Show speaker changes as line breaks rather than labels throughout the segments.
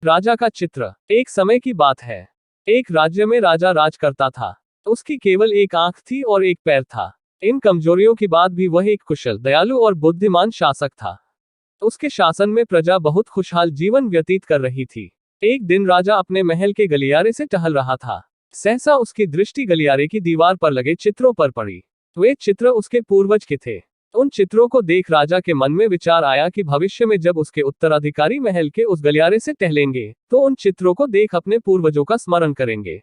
राजा का चित्र। एक समय की बात है। एक राज्य में राजा राज करता था। उसकी केवल एक आंख थी और एक पैर था। इन कमजोरियों के बाद भी वह एक कुशल, दयालु और बुद्धिमान शासक था। उसके शासन में प्रजा बहुत खुशहाल जीवन व्यतीत कर रही थी। एक दिन राजा अपने महल के गलियारे से टहल रहा था। सहसा उसकी दृष्टि गलियारे की दीवार पर लगे चित्रों पर पड़ी। वे चित्र उसके पूर्वज के थे। उन चित्रों को देख राजा के मन में विचार आया कि भविष्य में जब उसके उत्तराधिकारी महल के उस गलियारे से टहलेंगे तो उन चित्रों को देख अपने पूर्वजों का स्मरण करेंगे।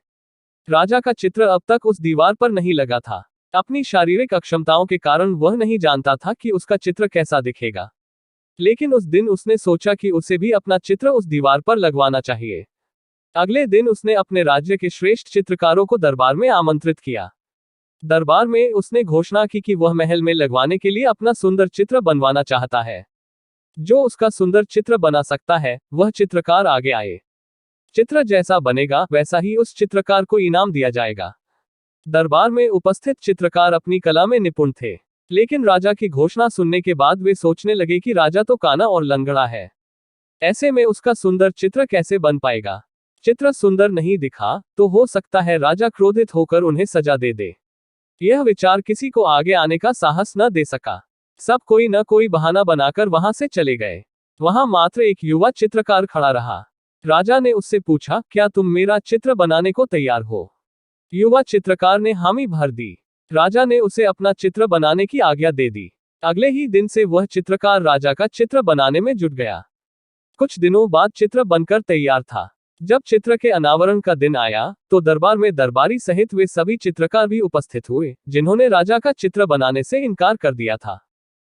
राजा का चित्र अब तक उस दीवार पर नहीं लगा था। अपनी शारीरिक अक्षमताओं के कारण वह नहीं जानता था कि उसका चित्र कैसा दिखेगा। लेकिन उस दिन उसने सोचा कि उसे भी अपना चित्र उस दीवार पर लगवाना चाहिए। अगले दिन उसने अपने राज्य के श्रेष्ठ चित्रकारों को दरबार में आमंत्रित किया। दरबार में उसने घोषणा की कि वह महल में लगवाने के लिए अपना सुंदर चित्र बनवाना चाहता है। जो उसका सुंदर चित्र बना सकता है वह चित्रकार आगे आए। चित्र जैसा बनेगा वैसा ही उस चित्रकार को इनाम दिया जाएगा। दरबार में उपस्थित चित्रकार अपनी कला में निपुण थे, लेकिन राजा की घोषणा सुनने के बाद वे सोचने लगे कि राजा तो काना और लंगड़ा है। ऐसे में उसका सुंदर चित्र कैसे बन पाएगा। चित्र सुंदर नहीं दिखा तो हो सकता है राजा क्रोधित होकर उन्हें सजा दे दे। यह विचार किसी को आगे आने का साहस न दे सका। सब कोई न कोई बहाना बनाकर वहां से चले गए। वहां मात्र एक युवा चित्रकार खड़ा रहा। राजा ने उससे पूछा, क्या तुम मेरा चित्र बनाने को तैयार हो? युवा चित्रकार ने हामी भर दी। राजा ने उसे अपना चित्र बनाने की आज्ञा दे दी। अगले ही दिन से वह चित्रकार राजा का चित्र बनाने में जुट गया। कुछ दिनों बाद चित्र बनकर तैयार था। जब चित्र के अनावरण का दिन आया तो दरबार में दरबारी सहित वे सभी चित्रकार भी उपस्थित हुए जिन्होंने राजा का चित्र बनाने से इनकार कर दिया था।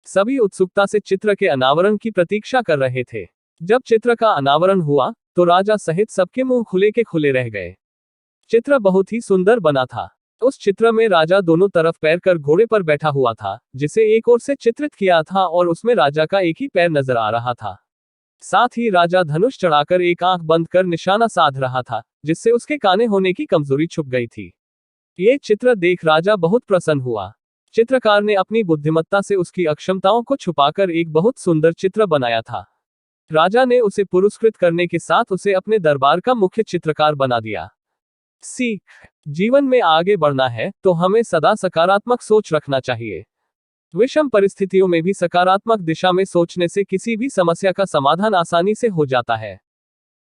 सभी उत्सुकता से चित्र के अनावरण की प्रतीक्षा कर रहे थे। जब चित्र का अनावरण हुआ तो राजा सहित सबके मुंह खुले के खुले रह गए। चित्र बहुत ही सुंदर बना था। उस चित्र में राजा दोनों तरफ पैर कर घोड़े पर बैठा हुआ था, जिसे एक ओर से चित्रित किया था और उसमें राजा का एक ही पैर नजर आ रहा था। साथ ही राजा धनुष चढ़ाकर एक आंख बंद कर निशाना साध रहा था, जिससे उसके काने होने की कमजोरी छुप गई थी। ये चित्र देख राजा बहुत प्रसन्न हुआ। चित्रकार ने अपनी बुद्धिमत्ता से उसकी अक्षमताओं को छुपाकर एक बहुत सुंदर चित्र बनाया था। राजा ने उसे पुरस्कृत करने के साथ उसे अपने दरबार का मुख्य चित्रकार बना दिया। सीख: जीवन में आगे बढ़ना है तो हमें सदा सकारात्मक सोच रखना चाहिए। विषम परिस्थितियों में भी सकारात्मक दिशा में सोचने से किसी भी समस्या का समाधान आसानी से हो जाता है।